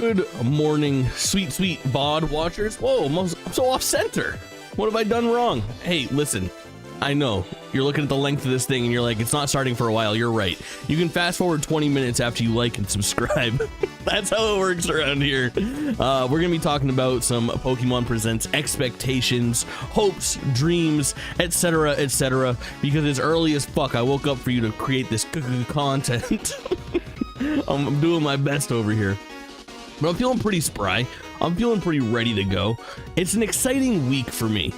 Good morning, sweet, sweet bod watchers. Whoa, I'm so off center. What have I done wrong? Hey, listen, I know you're looking at the length of this thing and you're like, it's not starting for a while. You're right. You can fast forward 20 minutes after you like and subscribe. That's how it works around here. We're gonna be talking about some Pokemon Presents expectations, hopes, dreams, etc., etc. Because it's early as fuck. I woke up for you to create this content. I'm doing my best over here. But I'm feeling pretty spry. I'm feeling pretty ready to go. It's an exciting week for me.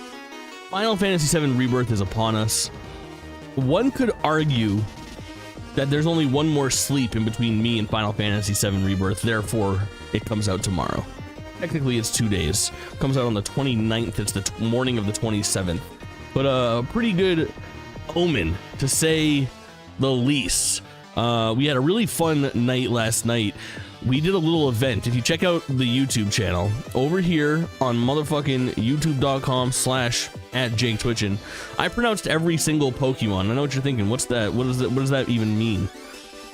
Final Fantasy VII Rebirth is upon us. One could argue that there's only one more sleep in between me and Final Fantasy VII Rebirth, therefore it comes out tomorrow. Technically it's 2 days. It comes out on the 29th, it's the morning of the 27th. But a pretty good omen, to say the least. We had a really fun night last night. We did a little event. If you check out the YouTube channel over here on motherfucking youtube.com/@JakeTwitchin, I pronounced every single Pokemon. I know what you're thinking. What's that? What does that even mean?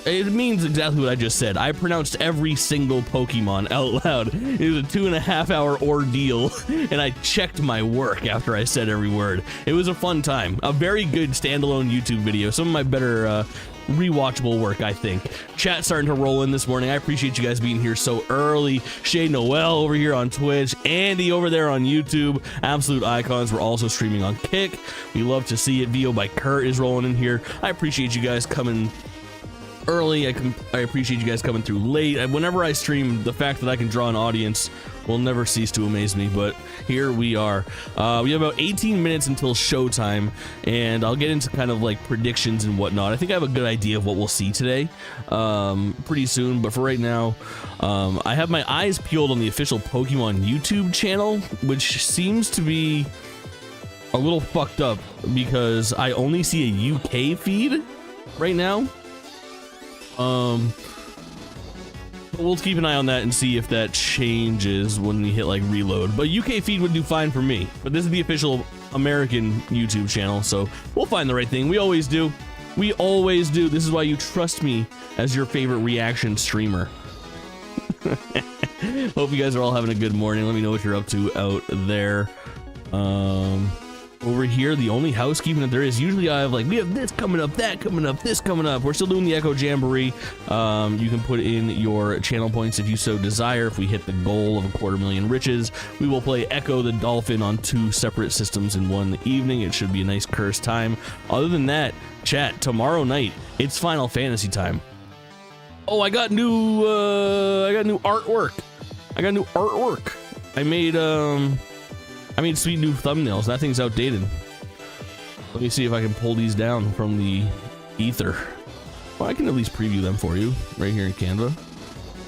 It means exactly what I just said. I pronounced every single Pokemon out loud. It was a 2.5 hour ordeal, and I checked my work after I said every word. It was a fun time. A very good standalone YouTube video. Some of my better rewatchable work, I think. Chat starting to roll in this morning. I appreciate you guys being here so early. Shay Noel over here on Twitch, Andy over there on YouTube, Absolute Icons. We're also streaming on Kick. We love to see it. VO by Kurt is rolling in here. I appreciate you guys coming early. I appreciate you guys coming through late. Whenever I stream, the fact that I can draw an audience will never cease to amaze me, but here we are. We have about 18 minutes until showtime, and I'll get into kind of like predictions and whatnot. I think I have a good idea of what we'll see today pretty soon, but for right now, I have my eyes peeled on the official Pokemon YouTube channel, which seems to be a little fucked up because I only see a UK feed right now. But we'll keep an eye on that and see if that changes when we hit like reload. But UK feed would do fine for me. But this is the official American YouTube channel, so we'll find the right thing. We always do. We always do. This is why you trust me as your favorite reaction streamer. Hope you guys are all having a good morning. Let me know what you're up to out there. Over here, the only housekeeping that there is, usually I have like, we have this coming up, that coming up, this coming up. We're still doing the Echo Jamboree. You can put in your channel points if you so desire. If we hit the goal of 250,000 riches, we will play Echo the Dolphin on 2 separate systems in one evening. It should be a nice cursed time. Other than that, chat, tomorrow night, it's Final Fantasy time. Oh, I got new artwork. I made sweet new thumbnails. That thing's outdated. Let me see if I can pull these down from the ether. Well, I can at least preview them for you right here in Canva.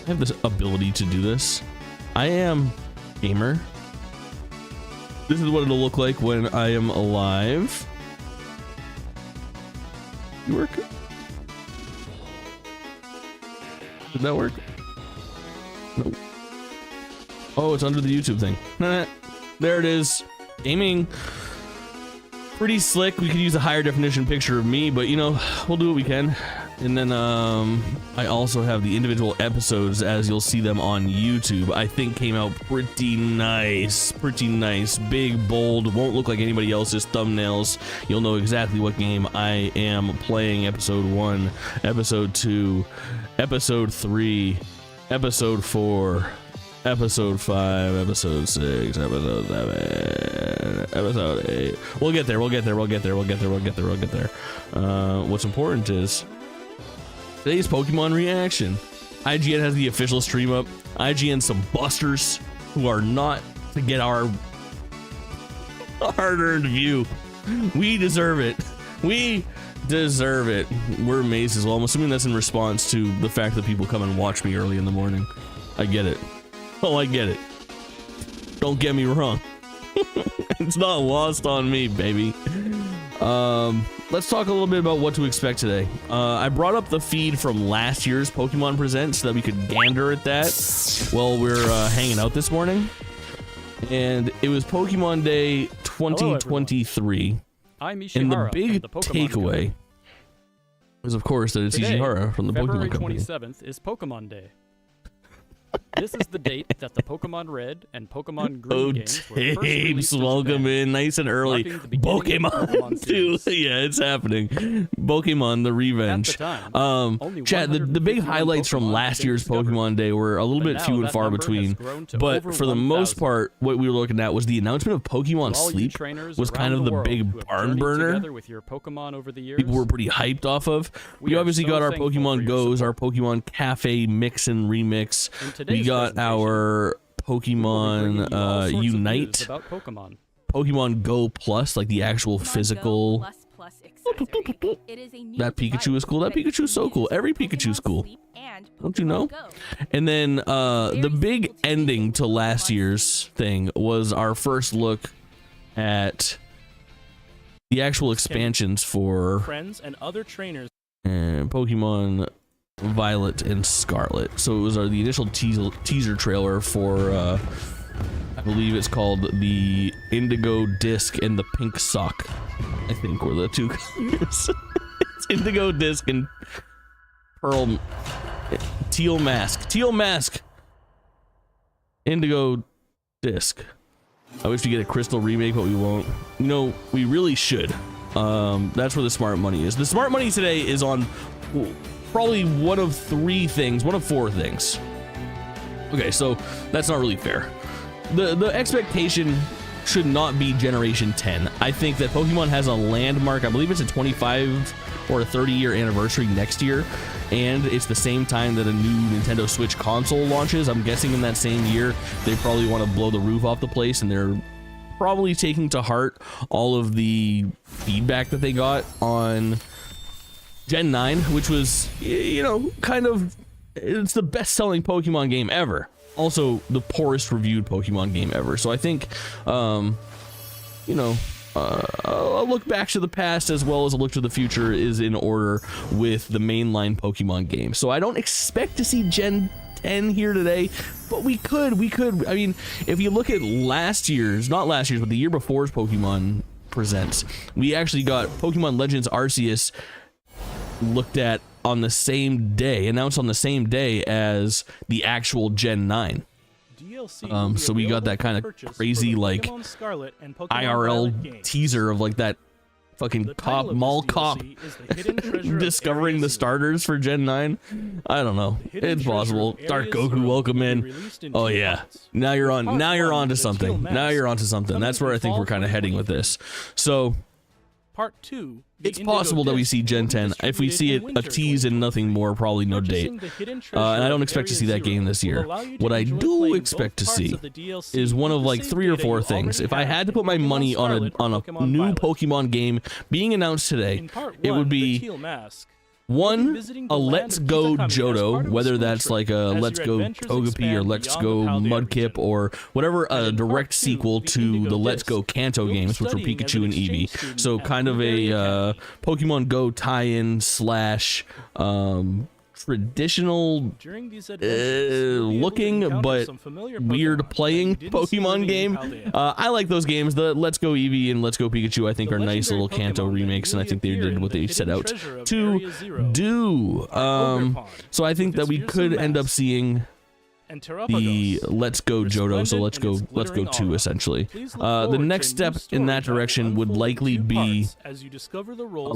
I have this ability to do this. I am gamer. This is what it'll look like when I am alive. You work? Did that work? No. Oh, it's under the YouTube thing. There it is. Gaming. Pretty slick. We could use a higher definition picture of me, but you know, we'll do what we can. And then I also have the individual episodes as you'll see them on YouTube. I think came out pretty nice. Big, bold, won't look like anybody else's thumbnails. You'll know exactly what game I am playing. Episode 1, episode 2, episode 3, episode 4, episode 5, episode 6, episode 7, episode 8. We'll get there. What's important is today's Pokemon reaction. IGN has the official stream up. IGN some busters who are not to get our hard-earned view. We deserve it. We're amazed as well. I'm assuming that's in response to the fact that people come and watch me early in the morning. I get it. Oh, I get it. Don't get me wrong. It's not lost on me, baby. Let's talk a little bit about what to expect today. I brought up the feed from last year's Pokemon Presents so that we could gander at that while we're hanging out this morning. And it was Pokemon Day 2023. I'm Ishihara, and the big the Pokemon takeaway Company. is, of course, that it's Today, Ishihara from the February Pokemon Company. February 27th is Pokemon Day. This is the date that the Pokemon Red and Pokemon Green Oh, games were first released tapes, in welcome Japan, in nice and early. marking the beginning of the Pokemon too. series. Yeah, it's happening. Pokemon the Revenge. At the time, only Chat, the big 151 highlights from Pokemon last had been year's discovered. Pokemon Day were a little But bit now few and that far number has between. grown to But over for the most 1,000. part, what we were looking at was the announcement of Pokemon To all you Sleep trainers was kind around of the world big who have barn journeyed burner. together with your Pokemon over the years, People were pretty hyped off of. We We are obviously so got our thankful for Pokemon your Go's, our support. Pokemon Cafe Mix and Remix. In We today's got presentation, our we will be bringing Pokemon you all sorts of news Unite, about Pokemon. Pokemon Go Plus, like the actual physical. That Pikachu is cool. That Pikachu is so cool. Every Pikachu is cool. Don't you know? And then the big ending to last year's thing was our first look at the actual expansions for friends and other trainers. Pokemon Violet and Scarlet. So it was the initial teaser trailer for I believe it's called the Indigo Disc and the Pink Sock. I think were the two colors. It's Indigo Disc and Pearl Teal Mask. Teal Mask. Indigo Disc. I wish we get a Crystal remake, but we won't. You know, we really should. That's where the smart money is. The smart money today is on probably one of four things. Okay, so that's not really fair. The expectation should not be Generation 10. I think that Pokemon has a landmark. I believe it's a 25 or a 30-year anniversary next year, and it's the same time that a new Nintendo Switch console launches. I'm guessing in that same year, they probably want to blow the roof off the place, and they're probably taking to heart all of the feedback that they got on Gen 9, which was, you know, kind of, it's the best-selling Pokemon game ever. Also, the poorest reviewed Pokemon game ever. So I think, you know, a look back to the past as well as a look to the future is in order with the mainline Pokemon game. So I don't expect to see Gen 10 here today, but we could. I mean, if you look at not last year's, but the year before's Pokemon Presents, we actually got Pokemon Legends Arceus looked at on the same day, announced on the same day as the actual Gen 9. So we got that kind of crazy like IRL teaser of like that fucking mall cop discovering the starters for Gen 9. I don't know. It's possible. Dark Goku, welcome in. Oh yeah. Now you're on to something. That's where I think we're kind of heading with this. So Part 2. It's possible that we see Gen 10. If we see it, a tease and nothing more, probably no date. And I don't expect to see that game this year. What I do expect to see is one of like 3 or 4 things. If I had to put my money on a new Pokemon game being announced today, it would be 1, a Let's Go Johto, whether that's like a Let's Go Togepi or Let's Go Mudkip or whatever, a direct sequel to the Let's Go Kanto games, which were Pikachu and Eevee. So kind of a Pokemon Go tie-in / traditional looking but weird playing Pokemon game. I like those games. The Let's Go Eevee and Let's Go Pikachu I think are nice little Kanto remakes, and I think they did what they set out to do. So I think that we could end up seeing the Let's Go Johto, so Let's Go 2 essentially. The next step in that direction would likely be a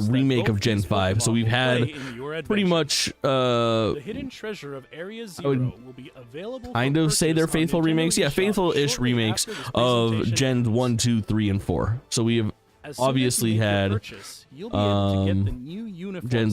remake of Gen 5. So we've had pretty much I would kind of say they're faithful remakes. Yeah, faithful-ish remakes of Gen 1, 2, 3, and 4. So we have obviously had Gens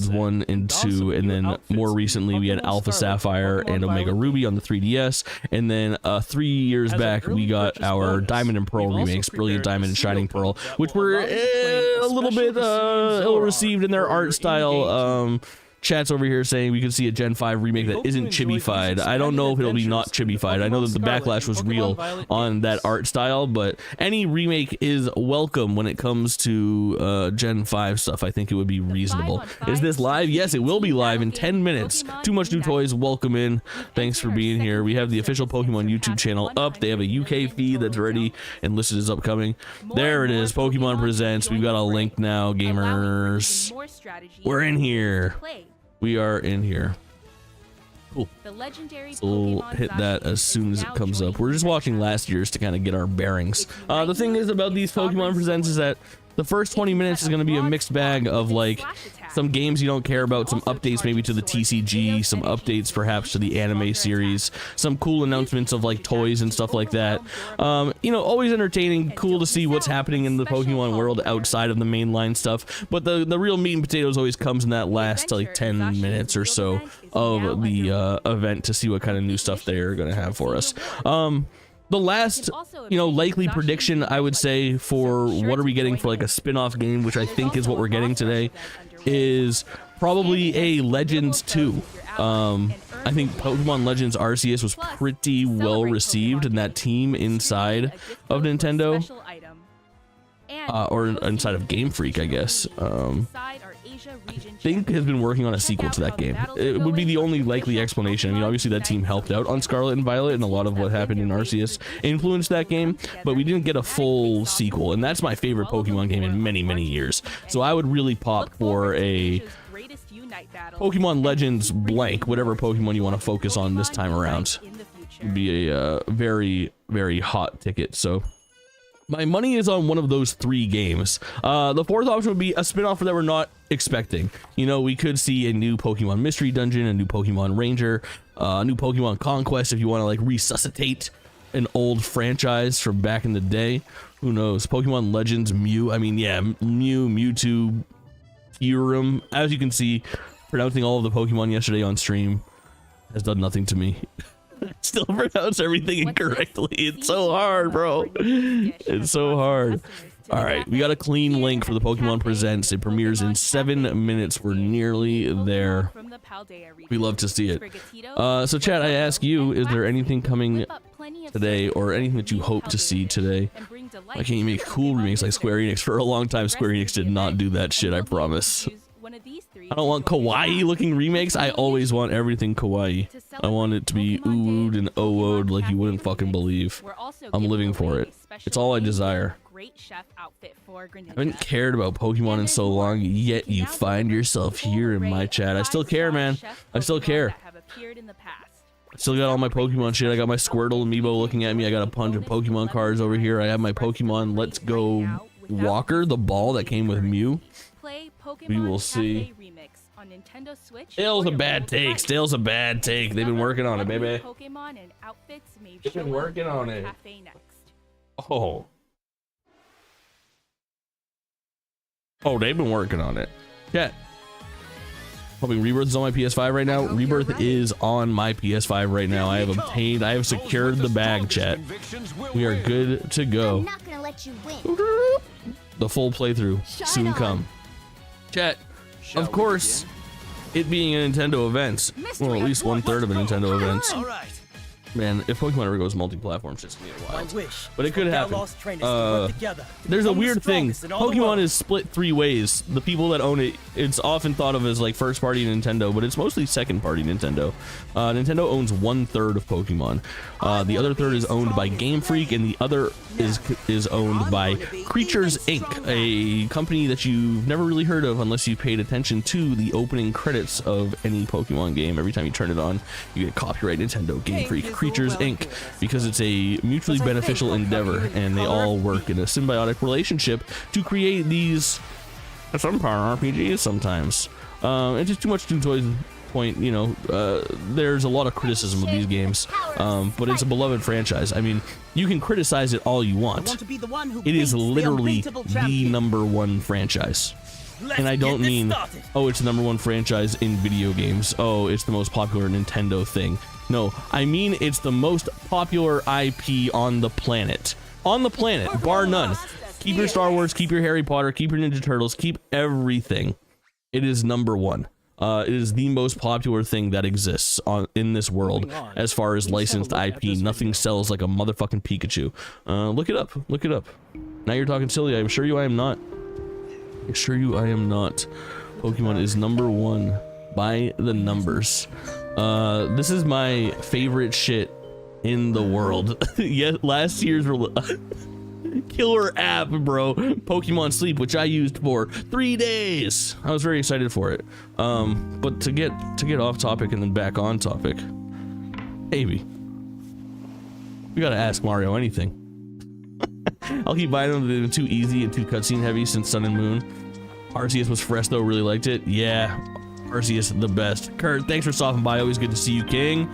1 and 2, and then more recently we had Alpha Sapphire and Omega Ruby on the 3DS, and then 3 years back we got our Diamond and Pearl remakes, Brilliant Diamond and Shining Pearl, which were a little bit ill-received in their art style. Chat's over here saying we could see a Gen 5 remake that isn't chibi-fied. I don't know if it'll be not chibi-fied. I know that the backlash was real on that art style, but any remake is welcome when it comes to Gen 5 stuff. I think it would be reasonable. Is this live? Yes, it will be live in 10 minutes. Too Much New Toys, welcome in. Thanks for being here. We have the official Pokemon YouTube channel up. They have a UK feed that's ready and listed as upcoming. There it is, Pokemon Presents. We've got a link now, gamers. We're in here. We are in here. Cool. The legendary So we'll hit that as soon as it comes up. We're just watching last year's to kind of get our bearings. The thing is about these Pokemon Presents is that the first 20 minutes is going to be a mixed bag of like some games you don't care about, some updates maybe to the TCG, some updates perhaps to the anime series, some cool announcements of like toys and stuff like that. You know, always entertaining, cool to see what's happening in the Pokemon world outside of the mainline stuff, but the real meat and potatoes always comes in that last like 10 minutes or so of the event to see what kind of new stuff they're going to have for us. The last, you know, likely prediction I would say for what are we getting for like a spin-off game, which I think is what we're getting today, is probably a Legends 2. I think Pokemon Legends Arceus was pretty well received in that team inside of Nintendo, or inside of Game Freak, I guess. I think has been working on a sequel to that game. It would be the only likely explanation. I mean, obviously that team helped out on Scarlet and Violet, and a lot of what happened in Arceus influenced that game, but we didn't get a full sequel, and that's my favorite Pokemon game in many, many years. So I would really pop for a Pokemon Legends blank, whatever Pokemon you want to focus on this time around. Would be a very, very hot ticket. So my money is on one of those 3 games. The fourth option would be a spin-off that we're not expecting. You know, we could see a new Pokemon Mystery Dungeon, a new Pokemon Ranger, a new Pokemon Conquest if you want to like resuscitate an old franchise from back in the day. Who knows? Pokemon Legends Mew. I mean, yeah, Mew, Mewtwo, Kyurem. As you can see, pronouncing all of the Pokemon yesterday on stream has done nothing to me. Still pronounce everything incorrectly. It's so hard, bro. It's so hard. All right, we got a clean link for the Pokemon Presents. It premieres in 7 minutes. We're nearly there. We love to see it. So chat, I ask you, is there anything coming today or anything that you hope to see today? Why can't you make cool remakes like Square Enix? For a long time, Square Enix did not do that shit, I promise. I don't want kawaii looking remakes. I always want everything kawaii. I want it to be oohed and oh-oh'd like you wouldn't fucking believe. I'm living for it. It's all I desire. I haven't cared about Pokemon in so long, yet you find yourself here in my chat. I still care, man. I still care. I still got all my Pokemon shit. I got my Squirtle amiibo looking at me. I got a bunch of Pokemon cards over here. I have my Pokemon Let's Go Walker, the ball that came with Mew. We will see. Stale's a bad take. Stale's a bad take. They've been working on it, baby. They've been working on it. Oh. Oh, they've been working on it. Yeah. Hoping Rebirth is on my PS5 right now. Rebirth is on my PS5 right now. I have secured the bag, chat. We are good to go. I'm not gonna let you win. The full playthrough soon come. Chat, of course, it being a Nintendo event, well, at least 1/3 of a Nintendo event. Man, if Pokemon ever goes multi-platform, it's just gonna be wild. But it could happen. There's a weird thing. Pokemon is split 3 ways. The people that own it, it's often thought of as like first-party Nintendo, but it's mostly second-party Nintendo. Nintendo owns 1/3 of Pokemon. The other third is owned by Game Freak, and the other is owned by Creatures Inc., a company that you've never really heard of unless you paid attention to the opening credits of any Pokemon game. Every time you turn it on, you get copyright Nintendo, Game Freak, Creatures Inc., because it's a mutually beneficial endeavor, and they all work in a symbiotic relationship to create these some power RPGs sometimes. It's just too much to enjoy. Point, you know, there's a lot of criticism of these games, but it's a beloved franchise. I mean, you can criticize it all you want. It is literally the #1 franchise. And I don't mean, oh, it's the #1 franchise in video games. Oh, it's the most popular Nintendo thing. No, I mean it's the most popular IP on the planet. On the planet, bar none. Keep your Star Wars, keep your Harry Potter, keep your Ninja Turtles, keep everything. It is #1. It is the most popular thing that exists in this world as far as licensed IP. Nothing sells like a motherfucking Pikachu. Look it up. Look it up. Now you're talking silly. I assure you I am not. I assure you I am not. Pokemon is #1 by the numbers. This is my favorite shit in the world. Yet last year's killer app, bro. Pokemon Sleep, which I used for 3 days. I was very excited for it. But to get off topic and then back on topic, maybe we gotta ask Mario anything. I'll keep buying them. They've been too easy and too cutscene heavy since Sun and Moon. Arceus was fresh though, really liked it. Yeah, Arceus the best. Kurt, thanks for stopping by. Always good to see you, King.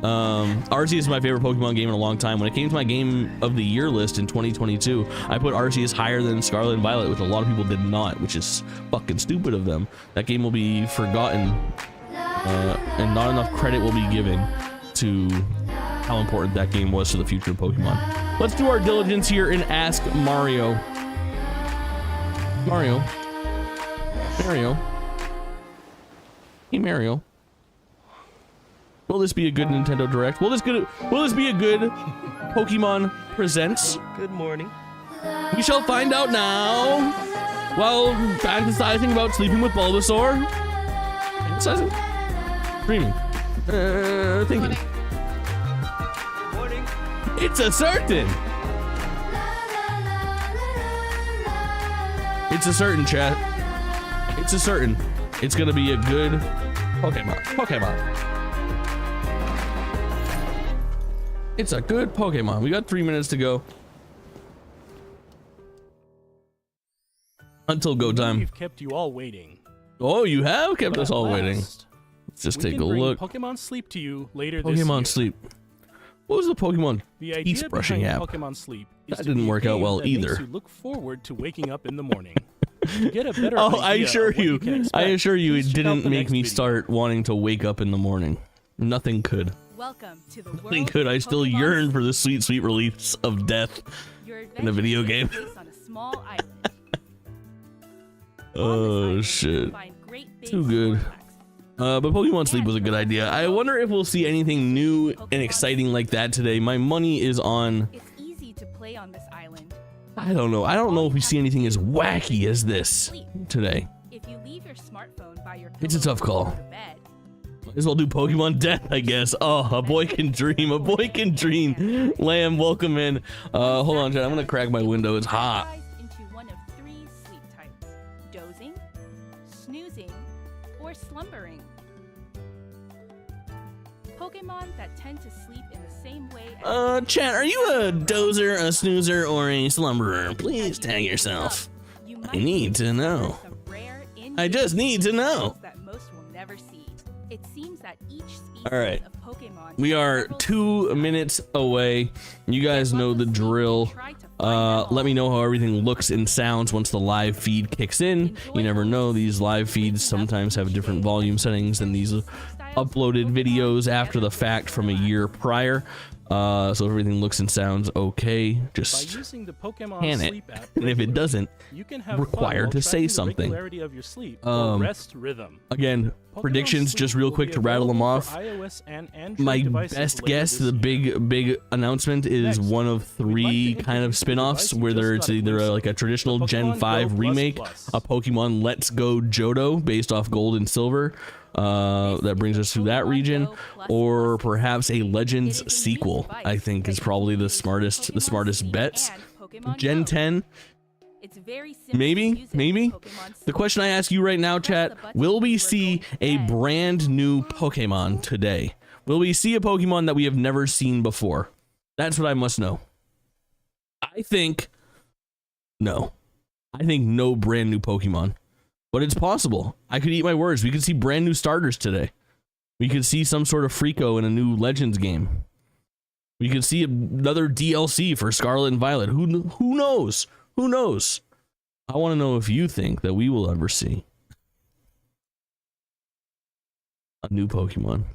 Arceus is my favorite Pokemon game in a long time. When it came to my game of the year list in 2022, I put Arceus higher than Scarlet and Violet, which a lot of people did not, which is fucking stupid of them. That game will be forgotten, and not enough credit will be given to how important that game was to the future of Pokemon. Let's do our diligence here and ask Mario. Mario. Hey Mario. Will this be a good Nintendo Direct? Will this be a good Pokemon Presents? Good morning. We shall find out now. While fantasizing about sleeping with Bulbasaur. Fantasizing? Dreaming. Thinking. Morning. It's a certain. It's a certain, chat. It's a certain. It's gonna be a good Pokemon. It's a good Pokemon. We got 3 minutes to go until go time. We've kept you all waiting. Oh, you have kept But us at all waiting. last, Let's just we take can a bring look. Pokemon Sleep to you later this year. Pokemon Sleep. What was the Pokemon The idea teeth brushing behind app? Pokemon Sleep is That to be didn't a work out game well that makes either. you look forward to waking up in the morning. To get a better Oh, I idea assure of what you, can expect, I assure you, please it check out didn't the make next me video. start wanting to wake up in the morning. Nothing could. Welcome to the Nothing world could. I of still Pokemon yearn for Sleep. the sweet, sweet release of death. Your in a video adventure game. takes place on a small island. On Oh this island, shit. you'll find great big Too good. Snorlax. But Pokemon Sleep was a good idea. I wonder if we'll see anything new and exciting like that today. My money is on. It's easy to play on this island. I don't know. I don't know if we see anything as wacky as this today. If you leave your smartphone by your It's a pillow tough call. before bed, Might as well do Pokemon Death, I guess. Oh, a boy can dream. A boy can dream. Lamb, welcome in. Hold on, chat. I'm gonna crack my window. It's hot. categorize into one of 3 sleep types: dozing, snoozing, or slumbering. Pokemon that tend to sleep in the same way as Chat, are you a dozer, a snoozer, or a slumberer? Please tag yourself. you I might need to know. some rare I just need to know. that most will never see. It seems that each species All right. of Pokemon We has are several 2 sleep minutes away. You guys know the drill. Let me know how everything looks and sounds once the live feed kicks in. You never know, these live feeds sometimes have different volume settings than these uploaded videos after the fact from a year prior. So if everything looks and sounds okay, By just using the Pokemon pan it. Sleep app And if it regularly, doesn't, you can have required fun to while say tracking the something. regularity of your sleep or rest rhythm. again, Pokemon predictions Sleep just real will quick be to rattle them available off. for iOS and Android My devices best later guess, this the year. big announcement is Next, one of we'd like 3 to kind of introduce the spin-offs device you where just it's got a either glimpse of, like a traditional the Gen Pokemon 5 Go remake, Plus. a Pokemon Let's Go Johto based off Gold and Silver, that brings us through that region, or perhaps a Legends sequel. I think is probably the smartest bets. Gen 10, maybe. The question I ask you right now, chat, will we see a brand new Pokemon today? Will we see a Pokemon that we have never seen before? That's what I must know. I think no. I think no brand new Pokemon. But it's possible. I could eat my words. We could see brand new starters today. We could see some sort of Freako in a new Legends game. We could see another DLC for Scarlet and Violet. Who knows? Who knows? I want to know if you think that we will ever see a new Pokemon.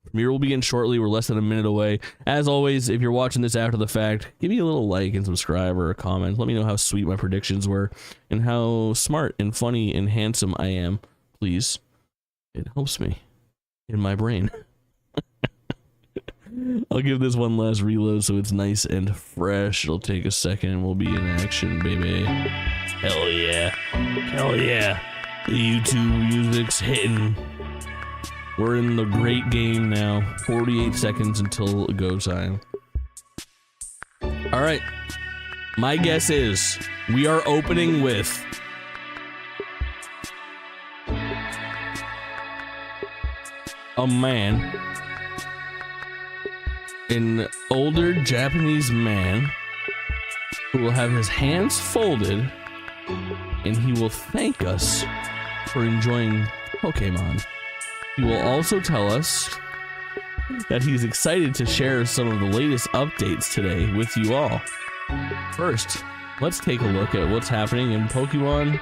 Premiere will begin shortly. We're less than a minute away. As always, if you're watching this after the fact, give me a little like and subscribe or a comment. Let me know how sweet my predictions were and how smart and funny and handsome I am. Please. It helps me in my brain. I'll give this one last reload so it's nice and fresh. It'll take a second and we'll be in action, baby. Hell yeah. Hell yeah. The YouTube music's hitting. We're in the great game now. 48 seconds until go time. All right. My guess is we are opening with a man, an older Japanese man who will have his hands folded and he will thank us for enjoying Pokemon. He will also tell us that he's excited to share some of the latest updates today with you all. First, let's take a look at what's happening in Pokemon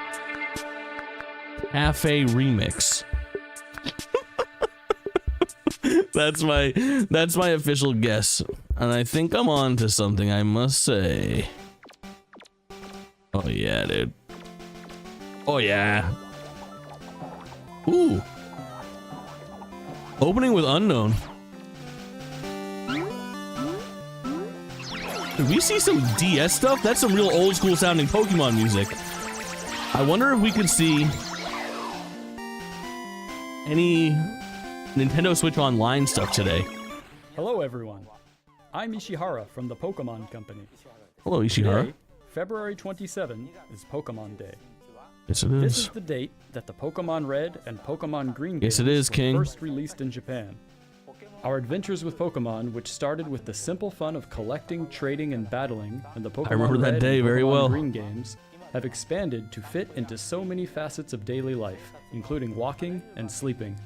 Cafe Remix. That's my official guess, and I think I'm on to something, I must say. Oh yeah, dude. Oh yeah. Ooh. Opening with unknown. Did we see some DS stuff? That's some real old school sounding Pokemon music. I wonder if we could see any Nintendo Switch Online stuff today. Hello, everyone. I'm Ishihara from the Pokemon Company. Hello, Ishihara. Today, February 27 is Pokemon Day. Yes, it This is. is the date that the Pokemon Red and Pokemon Green Yes, it games is, were King. first released in Japan. Our adventures with Pokemon, which started with the simple fun of collecting, trading, and battling in the Pokemon remember that Red day and very Pokemon well. Green games, have expanded to fit into so many facets of daily life, including walking and sleeping.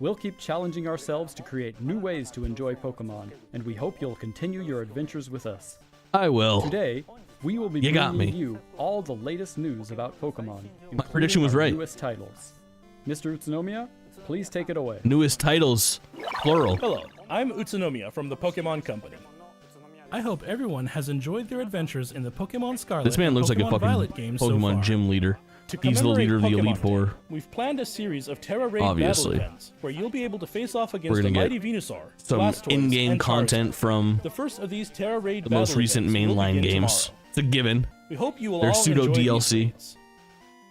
We'll keep challenging ourselves to create new ways to enjoy Pokemon, and we hope you'll continue your adventures with us. I will. Today, we will be You got bringing me. you all the latest news about Pokemon, including prediction was our right. newest titles. Mr. Utsunomiya, please take it away. Newest titles, plural. Hello, I'm Utsunomiya from the Pokemon Company. I hope everyone has enjoyed their adventures in the Pokemon Scarlet This man and looks like a Pokemon fucking Violet games so Pokemon far. gym leader. To He's the leader of the commemorate Elite Pokemon Four. Day, we've planned a series of Terra Raid Obviously. battle events where you'll be able to face off We're against the gonna mighty get Venusaur, some Blastoise, in-game and content Charizard. from The first of these Terra Raid the battle most recent events will mainline begin games. tomorrow. It's a given. We hope you will They're all pseudo enjoy DLC. these events.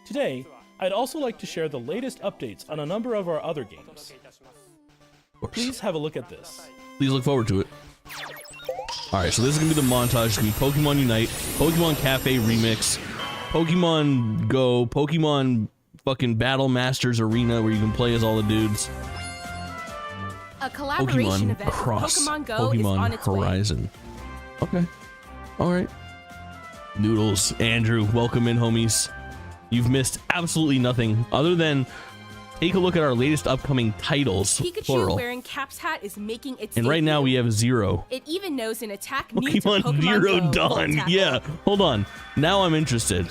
Today, I'd also like to share the latest updates on a number of our other games. Of course. Please have a look at this. Please look forward to it. Alright, so this is gonna be the montage. It's gonna be Pokemon Unite, Pokemon Cafe Remix, Pokemon Go, Pokemon fucking Battle Masters Arena where you can play as all the dudes. A collaboration Pokemon event with across Pokemon Go is on Pokemon its way. Horizon. Okay. Alright. Noodles, Andrew, welcome in, homies. You've missed absolutely nothing other than take a look at our latest upcoming titles, Pikachu plural. wearing Cap's hat is making its And right now debut. we have 0. It even knows an attack new to Pokemon Pokemon Zero Go, Dawn. Volt Tackle. Yeah, hold on. Now I'm interested.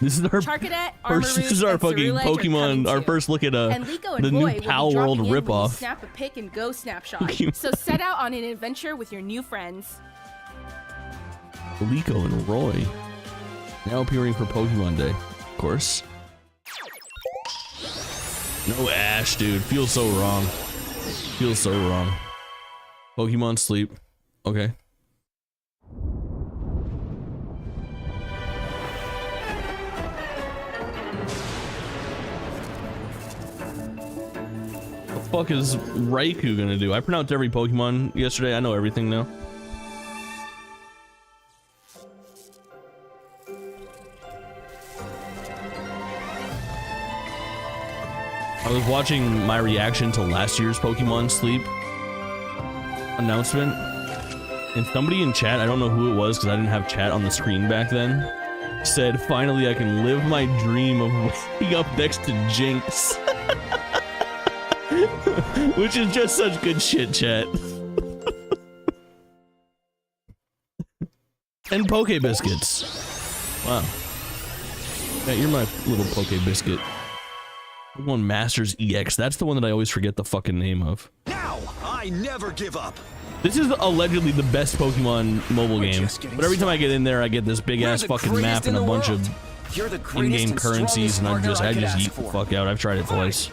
This is our Charcadet, first. This is Armarouge, our and fucking Ceruledge are Pokemon. coming Our too. first look at And Liko and the Roy new will be Pal World dropping in when you ripoff. snap a pick and go snapshot. Pokemon- So set out on an adventure with your new friends. Liko and Roy. Now appearing for Pokemon Day, of course. No Ash, dude. Feels so wrong. Feels so wrong. Pokemon Sleep. Okay. What the fuck is Raikou gonna do? I pronounced every Pokemon yesterday. I know everything now. I was watching my reaction to last year's Pokemon Sleep announcement, and somebody in chat, I don't know who it was because I didn't have chat on the screen back then, said, "Finally I can live my dream of waking up next to Jinx." Which is just such good shit, chat. And Poke Biscuits. Wow. Yeah, you're my little Poke Biscuit. Pokemon Masters EX. That's the one that I always forget the fucking name of. Now, I never give up. This is allegedly the best Pokemon mobile game. But every time I get in there, I get this big ass fucking map and a bunch of You're the greatest in-game and currencies, and strongest I partner just could eat ask the for. fuck out. I've tried it twice.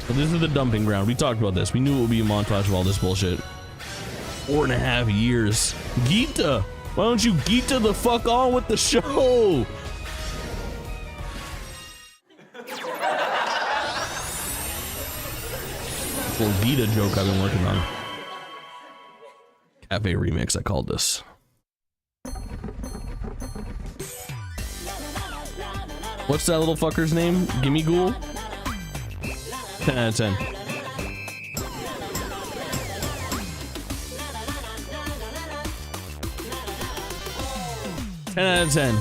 But this is the dumping ground. We talked about this. We knew it would be a montage of all this bullshit. 4.5 years. Geeta! Why don't you Geeta the fuck on with the show? Little Vita joke I've been working on. Cafe remix, I called this. What's that little fucker's name? Gimme Ghoul? 10 out of 10. Out of 10.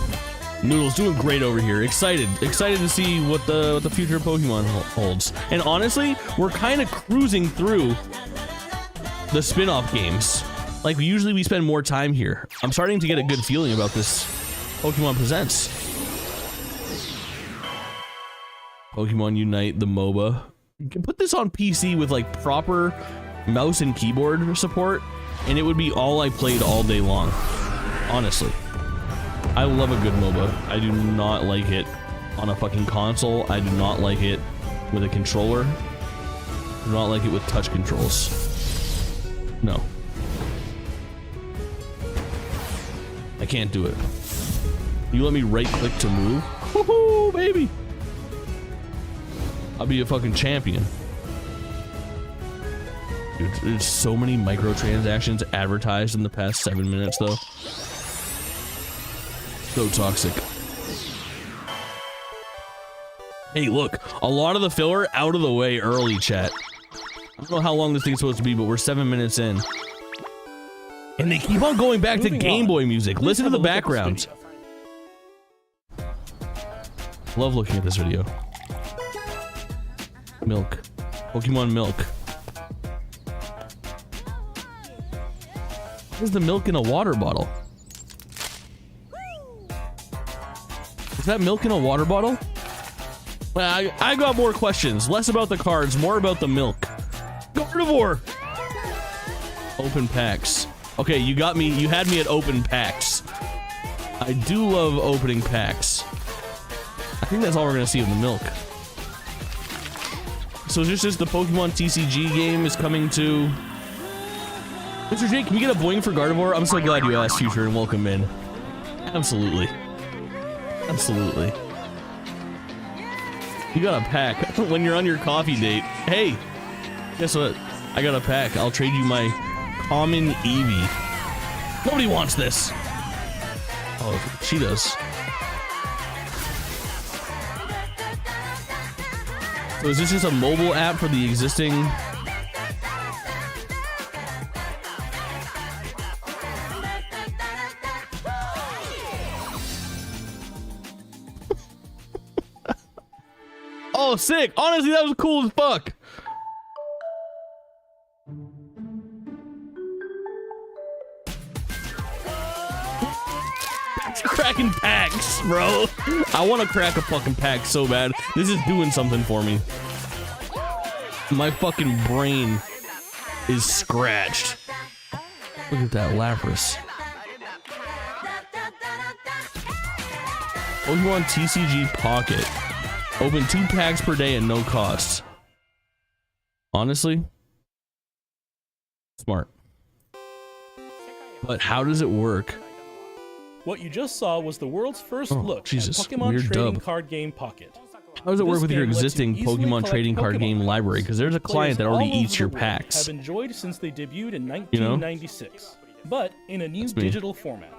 Noodle's doing great over here. Excited to see what the future of Pokemon holds. And honestly, we're kind of cruising through the spin-off games. Like usually we spend more time here. I'm starting to get a good feeling about this Pokemon Presents. Pokemon Unite, the MOBA. You can put this on PC with like proper mouse and keyboard support, and it would be all I played all day long. Honestly. I love a good MOBA. I do not like it on a fucking console. I do not like it with a controller. I do not like it with touch controls. No. I can't do it. You let me right click to move? Woohoo, baby! I'll be a fucking champion. Dude, there's so many microtransactions advertised in the past 7 minutes though. So toxic. Hey, look, a lot of the filler out of the way early, chat. I don't know how long this thing's supposed to be, but we're 7 minutes in. And they keep on going back to Game Boy music. Listen to the background. Love looking at this video. Milk. Pokemon milk. Where's the milk in a water bottle? Is that milk in a water bottle? Well, I got more questions. Less about the cards, more about the milk. Gardevoir! Open packs. Okay, you got me. You had me at open packs. I do love opening packs. I think that's all we're gonna see of the milk. So is this just the Pokemon TCG game is coming to... Mr. J, can you get a boing for Gardevoir? I'm so glad you asked, Future, and welcome in. Absolutely. Absolutely. You got a pack when you're on your coffee date. Hey, guess what? I got a pack. I'll trade you my common Eevee. Nobody wants this. Oh, she does. So is this just a mobile app for the existing? Oh, sick. Honestly, that was cool as fuck. Cracking packs, bro. I want to crack a fucking pack so bad. This is doing something for me. My fucking brain is scratched. Look at that Lapras. Pokemon TCG Pocket. Open 2 packs per day at no cost. Honestly, smart. But how does it work? What you just saw was the world's first look Jesus, at Pokemon weird Trading dub. Card Game Pocket. How does it work This with your game lets you existing easily Pokemon collect trading card Pokemon game cards, library? Because there's a which client that players already all eats over your the world packs. Have enjoyed since they debuted in You know? 1996, but in a new That's me. digital format.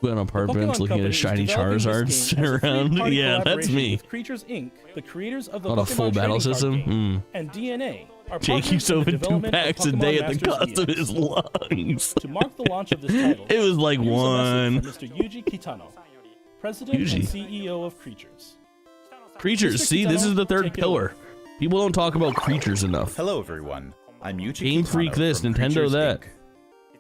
Went on apartments looking at a shiny Charizard sitting around. Yeah, that's me. With Creatures Inc., the creators of the Not a Pokemon full battle trading card system. game, and DNA are Jake partners used in to the open 2 development of packs a Pokemon day at the Masters cost of EX. his lungs. To mark the launch of this title, It was like here's a one. message from Mr. Yuji Kitano, President and CEO of Creatures. Creatures. Mr. See, this Kitano, is the third take it pillar. away. People don't talk about creatures enough. Hello everyone, I'm Yuji Game Kitano Freak this, from Nintendo Creatures that. Inc.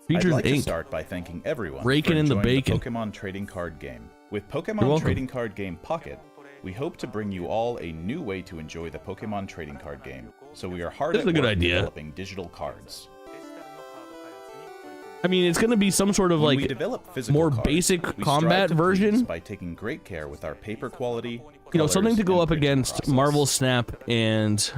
Creatures I'd like to Inc. start by thanking everyone Raking for in the enjoying bacon. Pokemon Trading Card Game. With You're Pokemon welcome. Trading Card Game Pocket, we hope to bring you all a new way to enjoy the Pokemon Trading Card Game. So we are hard This at is a good work idea. developing digital cards. I mean, it's gonna be some sort of When we like develop physical more cards, basic we combat strive to please version. by taking great care with our paper quality. You know, something colors, to go and up printing against process. Marvel Snap and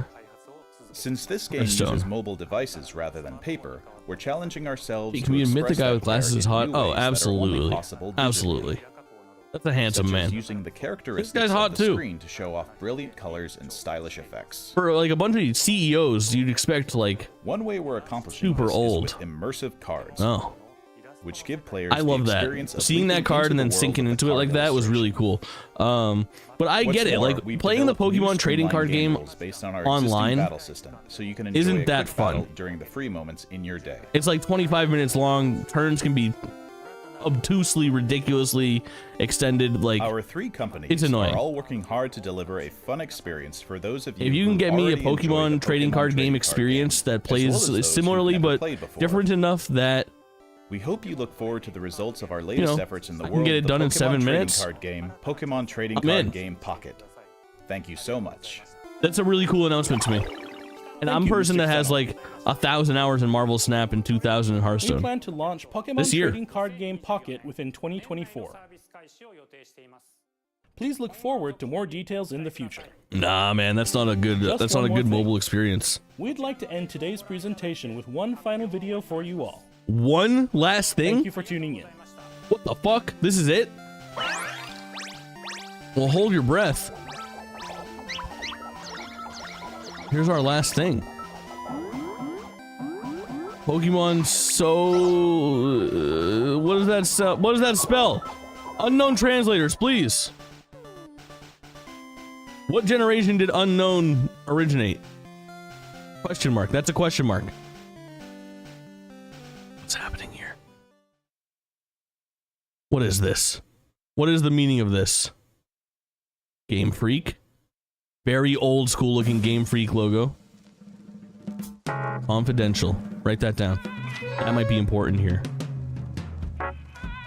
Since this game Hearthstone. uses mobile devices rather than paper, we're challenging ourselves Hey, to can we admit the express guy that with glasses clarity is in hot? new Oh, ways that are only absolutely. possible digitally. Absolutely. That's a handsome such man. as using the characteristics This guy's of hot the too. screen to show off brilliant colors and stylish effects. For like a bunch of CEOs, you'd expect like One way we're accomplishing super this old. is with immersive cards, oh. which give players I love the that. experience of Seeing leaping that card into and the then world sinking of the into it card like that was really cool. But I What's get it. more, Like we've playing the developed new Pokemon trading card streamlined game rules based on our existing online battle system, so you can enjoy isn't a that quick fun. battle during the free moments in your day. It's like 25 minutes long. Turns can be obtusely, ridiculously extended. Like Our three companies it's annoying. are all working hard to deliver a fun experience for those of you if you who can get me a already enjoy the Pokemon trading card game trading experience that as well as plays those who've similarly never but played before. different enough that We hope you look forward to the results of our latest know, efforts in the I can world get it of the done in Pokemon 7 trading minutes. card game, Pokemon Trading I'm Card in. Game Pocket. Thank you so much. that's a really cool announcement to me. And I'm a you, person Mr. that has Fennel. like 1,000 hours in Marvel Snap and 2,000 in We Hearthstone. plan to launch Pokemon This year. Trading Card Game Pocket within 2024. Please look forward to more details in the future. Nah, man, that's not a good. Just That's not one a more good thing. mobile experience. We'd like to end today's presentation with one final video for you all. One last thing. Thank you for tuning in. What the fuck? This is it? Well, hold your breath. Here's our last thing. Pokemon so... what does that what does that spell? Unknown translators, please. What generation did unknown originate? Question mark. That's a question mark. What's happening here? What is this? What is the meaning of this? Game Freak? Very old school looking Game Freak logo. Confidential. Write that down. That might be important here.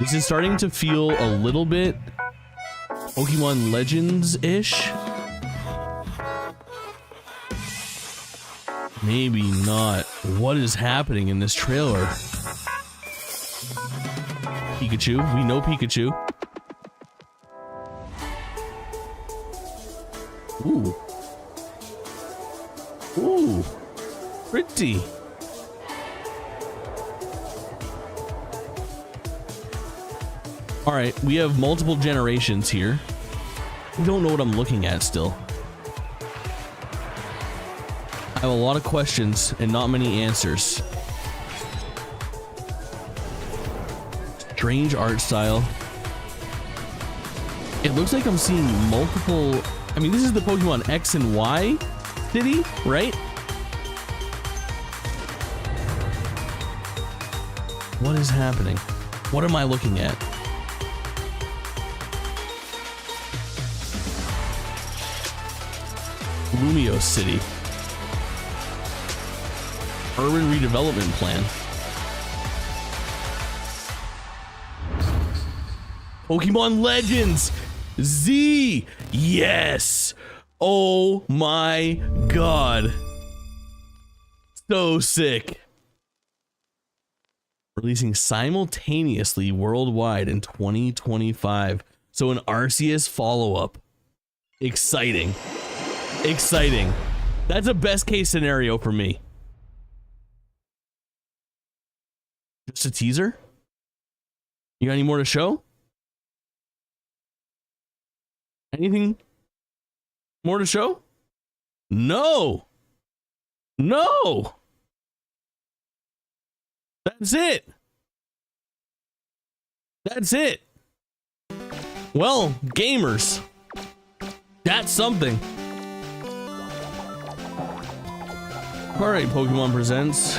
This is starting to feel a little bit Pokemon Legends-ish. Maybe not. What is happening in this trailer? Pikachu. We know Pikachu. Ooh. Ooh. Pretty. Alright, we have multiple generations here. I don't know what I'm looking at still. I have a lot of questions and not many answers. Strange art style. It looks like I'm seeing multiple... I mean, this is the Pokemon X and Y city, right? What is happening? What am I looking at? Lumio City. Urban redevelopment plan. Pokemon Legends Z. Yes. Oh my god. So sick. Releasing simultaneously worldwide in 2025. So an Arceus follow-up. Exciting. Exciting. That's a best case scenario for me. Just a teaser? You got any more to show? Anything more to show? No. No. That's it. That's it. Well, gamers, that's something. All right, Pokemon Presents.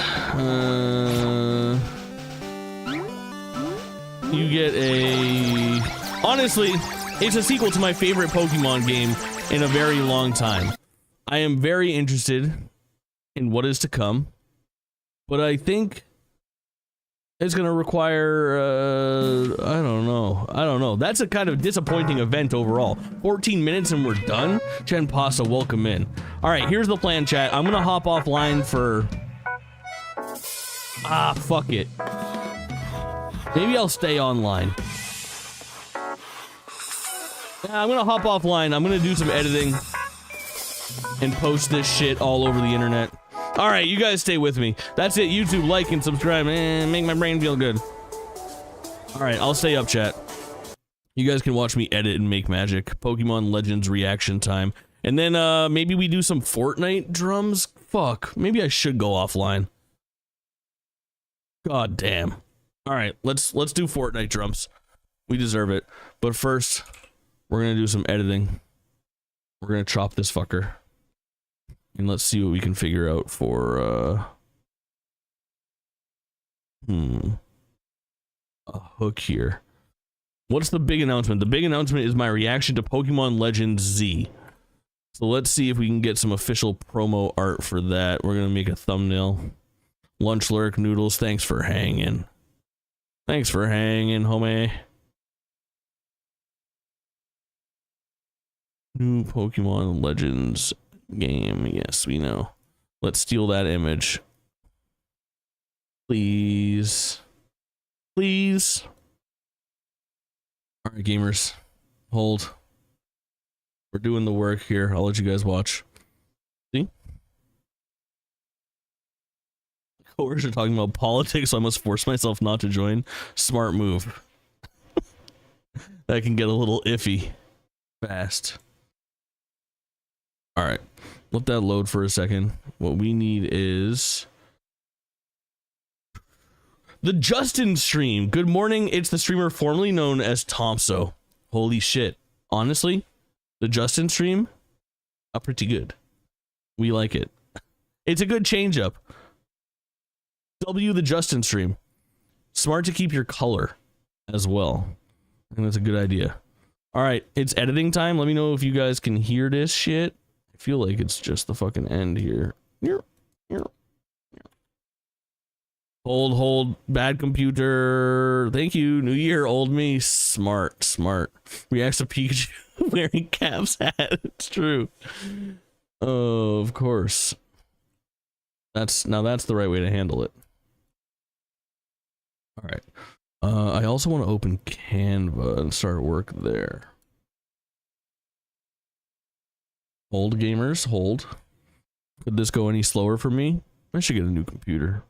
You get a... Honestly, it's a sequel to my favorite Pokemon game in a very long time. I am very interested in what is to come, but I think it's gonna require, I don't know. That's a kind of disappointing event overall. 14 minutes and we're done? Chen Pasta, welcome in. All right, here's the plan, chat. I'm gonna hop offline for... fuck it. Maybe I'll stay online. Yeah, I'm gonna hop offline. I'm gonna do some editing and post this shit all over the internet. All right, you guys stay with me. That's it. YouTube, like and subscribe. Make my brain feel good. All right, I'll stay up, chat. You guys can watch me edit and make magic. Pokemon Legends reaction time. And then maybe we do some Fortnite drums? Fuck, maybe I should go offline. God damn. Alright, let's do Fortnite drums. We deserve it. But first, we're gonna do some editing. We're gonna chop this fucker. And let's see what we can figure out for a hook here. What's the big announcement? The big announcement is my reaction to Pokemon Legends Z. So let's see if we can get some official promo art for that. We're gonna make a thumbnail. Lunch Lurk Noodles, thanks for hanging. Thanks for hanging, homie. New Pokemon Legends game. Yes, we know. Let's steal that image. Please. Please. Alright, gamers. Hold. We're doing the work here. I'll let you guys watch. See? Coercion are talking about politics, so I must force myself not to join. Smart move. That can get a little iffy fast. Alright. Let that load for a second. What we need is the Justin stream. Good morning. It's the streamer formerly known as Tomso. Holy shit. Honestly, the Justin stream, pretty good. We like it. It's a good change up. W the Justin stream. Smart to keep your color as well. I think that's a good idea. Alright, it's editing time. Let me know if you guys can hear this shit. I feel like it's just the fucking end here. Hold, bad computer. Thank you. New year, old me. Smart. Reacts to Pikachu wearing Cap's hat. It's true. Oh, of course. That's the right way to handle it. All right. I also want to open Canva and start work there. Hold, gamers, hold. Could this go any slower for me? I should get a new computer.